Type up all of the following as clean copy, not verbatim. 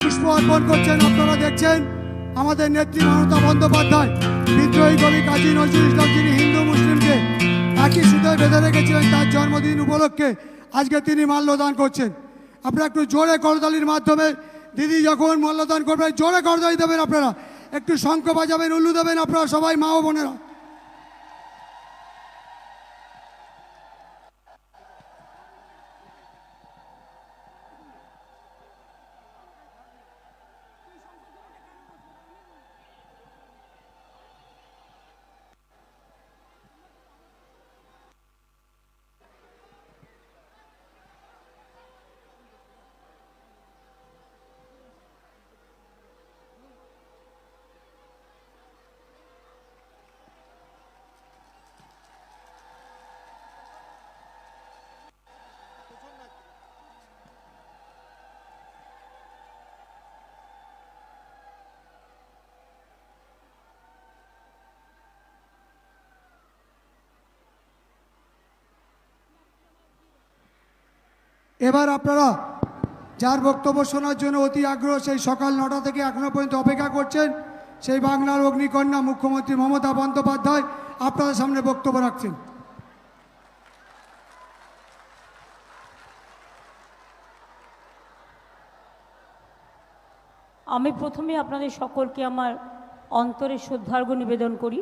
পুষ্প অর্পণ করছেন। আপনারা দেখছেন আমাদের নেত্রী মমতা বন্দ্যোপাধ্যায় বিদ্রোহী কবি কাজী নজরুল ইসলাম, যিনি হিন্দু মুসলিমকে একই সুতায় বেঁধে রেখেছিলেন, তার জন্মদিন উপলক্ষে আজকে তিনি মাল্যদান করছেন। আপনারা একটু জোরে করতালির মাধ্যমে দিদি যখন মাল্যদান করবেন জোরে করতালি দেবেন, আপনারা একটু শঙ্খ বাজাবেন, উল্লু দেবেন, আপনারা সবাই মা ও বোনেরা। এবার আপনারা যার বক্তব্য শোনার জন্য অতি আগ্রহ, সেই সকাল 9টা থেকে এখনো পর্যন্ত অপেক্ষা করছেন, সেই বাংলার অগ্নিকন্যা মুখ্যমন্ত্রী মমতা বন্দ্যোপাধ্যায় আপনাদের সামনে বক্তব্য রাখছেন। আমি প্রথমে আপনাদের সকলকে আমার অন্তরের শ্রদ্ধার্ঘ্য নিবেদন করি,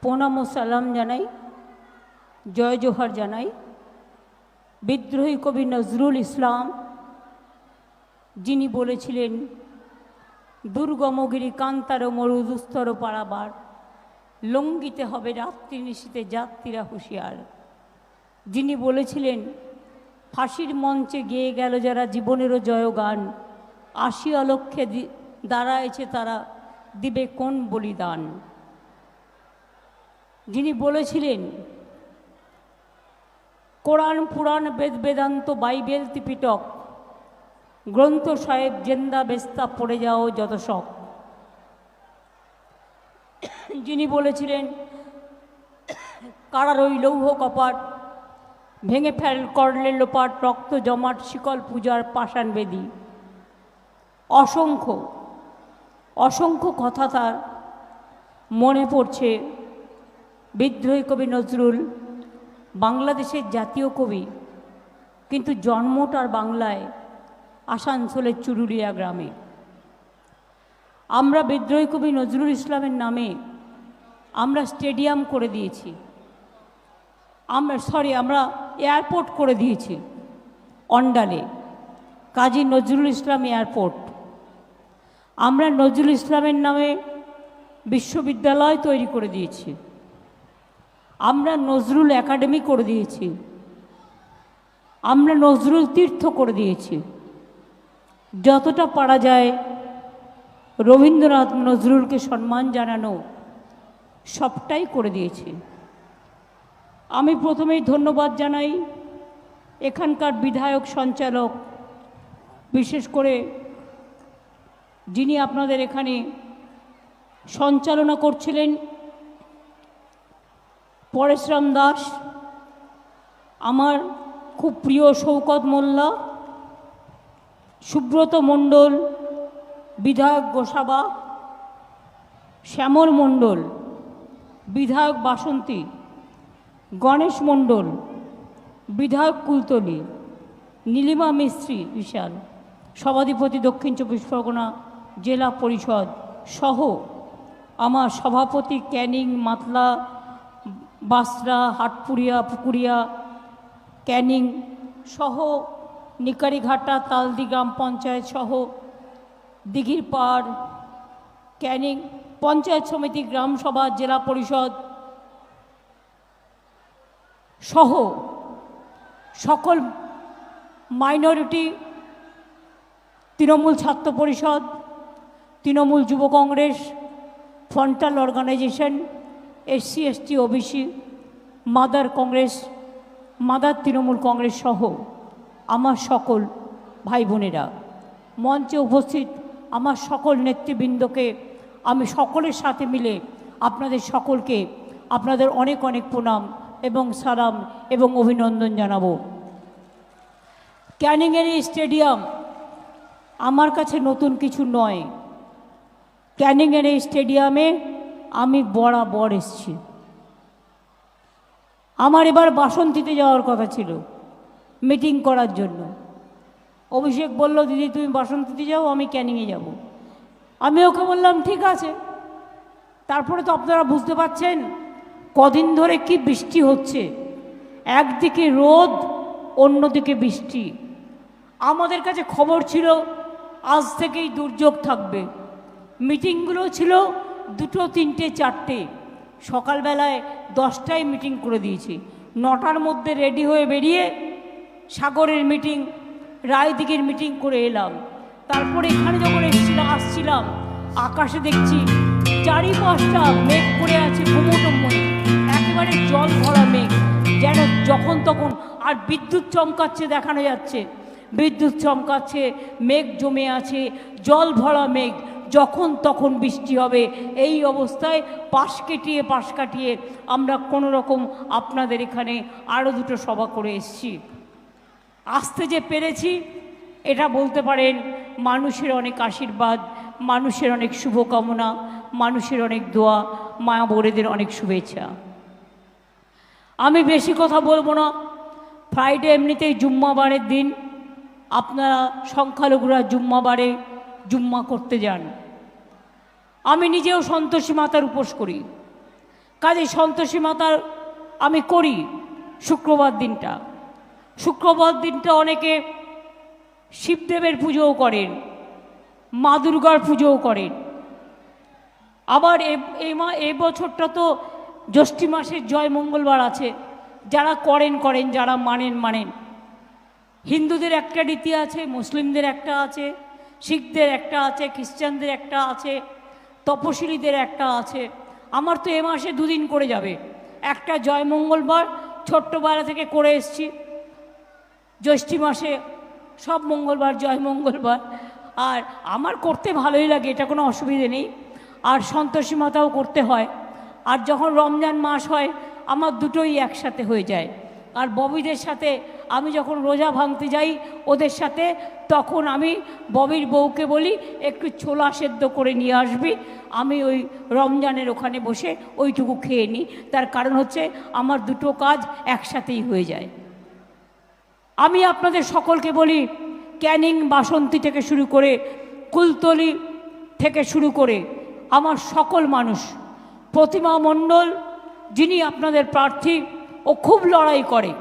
প্রণাম ও সালাম জানাই, জয় জোহার জানাই। বিদ্রোহী কবি নজরুল ইসলাম, যিনি বলেছিলেন দুর্গমগিরি কান্তার মরু দুস্তর পারাবার, লঙ্ঘিতে হবে রাত্রি নিশীতে যাত্রীরা হুঁশিয়ার। যিনি বলেছিলেন ফাঁসির মঞ্চে গেয়ে গেল যারা জীবনেরও জয়গান, আসিয়া লক্ষ্যে দাঁড়াইছে তারা দিবে কোন বলিদান। যিনি বলেছিলেন কোরআন পুরাণ বেদ বেদান্ত বাইবেল ত্রিপিটক গ্রন্থ সাহেব জেন্দা বেস্তা পড়ে যাও যত শখ। যিনি বলেছিলেন কারার ওই লৌহ কপাট ভেঙে ফেল করলে লোপাট, রক্ত জমাট শিকল পূজার পাষাণ বেদী। অসংখ্য অসংখ্য কথা তার মনে পড়ছে। বিদ্রোহী কবি নজরুল বাংলাদেশের জাতীয় কবি, কিন্তু জন্মটার বাংলায় আসানসোলের চুরুলিয়া গ্রামে। আমরা বিদ্রোহী কবি নজরুল ইসলামের নামে আমরা স্টেডিয়াম করে দিয়েছি, আমরা এয়ারপোর্ট করে দিয়েছি অন্ডালে, কাজী নজরুল ইসলাম এয়ারপোর্ট। আমরা নজরুল ইসলামের নামে বিশ্ববিদ্যালয় তৈরি করে দিয়েছি, আমরা নজরুল একাডেমি করে দিয়েছি, আমরা নজরুল তীর্থ করে দিয়েছি। যতটা পারা যায় রবীন্দ্রনাথ নজরুলকে সম্মান জানানো সবটাই করে দিয়েছি। আমি প্রথমেই ধন্যবাদ জানাই এখানকার বিধায়ক সঞ্চালক, বিশেষ করে যিনি আপনাদের এখানে সঞ্চালনা করছিলেন পরেশরাম দাস, আমার খুব প্রিয় শৌকত মোল্লা, সুব্রত মণ্ডল বিধায়ক গোসাবা, শ্যামল মণ্ডল বিধায়ক বাসন্তী, গণেশ মণ্ডল বিধায়ক কুলতলি, নীলিমা মিস্ত্রি বিশাল সভাধিপতি দক্ষিণ 24 পরগনা জেলা পরিষদ সহ আমার সভাপতি ক্যানিং, মাতলা, বাসরা, হাটপুরিয়া, পুকুরিয়া, ক্যানিং সহ নিকারিঘাটা, তালদি গ্রাম পঞ্চায়েত সহ দিঘির পাড়, ক্যানিং পঞ্চায়েত সমিতি, গ্রাম সভা, জেলা পরিষদ সহ সকল মাইনরিটি, তৃণমূল ছাত্র Parishad, Trinamool Jubo Congress, frontal organisation, SC ST OBC, mother Congress, mother Trinamool Congress সহ আমার সকল ভাই বোনেরা, মঞ্চে উপস্থিত আমার সকল নেতৃবৃন্দকে আমি সকলের সাথে মিলে আপনাদের সকলকে আপনাদের অনেক অনেক প্রণাম এবং সালাম এবং অভিনন্দন জানাবো। ক্যানিংয়ের এই স্টেডিয়াম আমার কাছে নতুন কিছু নয়। ক্যানিংয়ের এই স্টেডিয়ামে আমি বরাবর এসেছি। আমার এবার বাসন্তীতে যাওয়ার কথা ছিল মিটিং করার জন্য। অভিষেক বলল, দিদি তুমি বাসন্তীতে যাও, আমি ক্যানিংয়ে যাব। আমি ওকে বললাম ঠিক আছে। তারপরে তো আপনারা বুঝতে পারছেন কদিন ধরে কি বৃষ্টি হচ্ছে, একদিকে রোদ অন্যদিকে বৃষ্টি। আমাদের কাছে খবর ছিল আজ থেকেই দুর্যোগ থাকবে। মিটিংগুলো ছিল 2, 3, 4টে। সকালবেলায় 10টায় মিটিং করে দিয়েছি। 9টার মধ্যে রেডি হয়ে বেরিয়ে সাগরের মিটিং, রায়দিঘির মিটিং করে এলাম। তারপরে এখানে যখন আসছিলাম আকাশে দেখছি চারিপাশটা মেঘ করে আছে, ঘুমোটম্বনে একেবারে জল ভরা মেঘ, যেন যখন তখন। আর বিদ্যুৎ চমকাচ্ছে, দেখানো যাচ্ছে বিদ্যুৎ চমকাচ্ছে, মেঘ জমে আছে, জল ভরা মেঘ, যখন তখন বৃষ্টি হবে। এই অবস্থায় পাশ কাটিয়ে আমরা কোনো রকম আপনাদের এখানে আরও 2টো সভা করে এসেছি। আসতে যে পেরেছি এটা বলতে পারেন মানুষের অনেক আশীর্বাদ, মানুষের অনেক শুভকামনা, মানুষের অনেক দোয়া, মা বোনেদের অনেক শুভেচ্ছা। আমি বেশি কথা বলবো না। ফ্রাইডে এমনিতেই জুম্মাবারের দিন, আপনারা সংখ্যালঘুরা জুম্মাবারে জুম্মা করতে যান। আমি নিজেও সন্তোষী মাতার উপোস করি, কাজে সন্তোষী মাতার আমি করি শুক্রবার দিনটা অনেকে শিবদেবের পুজোও করেন, মা দুর্গার পুজোও করেন। আবার এই বছরটা তো জ্যৈষ্ঠ মাসের জয় মঙ্গলবার আছে। যারা করেন, যারা মানেন। হিন্দুদের একটা রীতি আছে, মুসলিমদের একটা আছে, শিখদের একটা আছে, খ্রিস্টানদের একটা আছে, তপশিলীদের একটা আছে। আমার তো এ মাসে 2 দিন করে যাবে। একটা জয় মঙ্গলবার ছোট্টবেলা থেকে করে এসছি। জ্যৈষ্ঠ মাসে সব মঙ্গলবার জয় মঙ্গলবার, আর আমার করতে ভালোই লাগে, এটা কোনো অসুবিধে নেই। আর সন্তোষী মাতাও করতে হয়। আর যখন রমজান মাস হয় আমার দুটোই একসাথে হয়ে যায়। আর ববিদের সাথে আমি যখন রোজা ভাঙতে যাই ওদের সাথে, তখন আমি ববির বউকে বলি একটু ছোলা সেদ্ধ করে নিয়ে আসবি, আমি ওই রমজানের ওখানে বসে ওইটুকু খেয়ে নিই। তার কারণ হচ্ছে আমার 2টো কাজ একসাথেই হয়ে যায়। আমি আপনাদের সকলকে বলি, ক্যানিং বাসন্তী থেকে শুরু করে কুলতলি থেকে শুরু করে আমার সকল মানুষ, প্রতিমা মণ্ডল যিনি আপনাদের প্রার্থী, ও খুব লড়াই করে।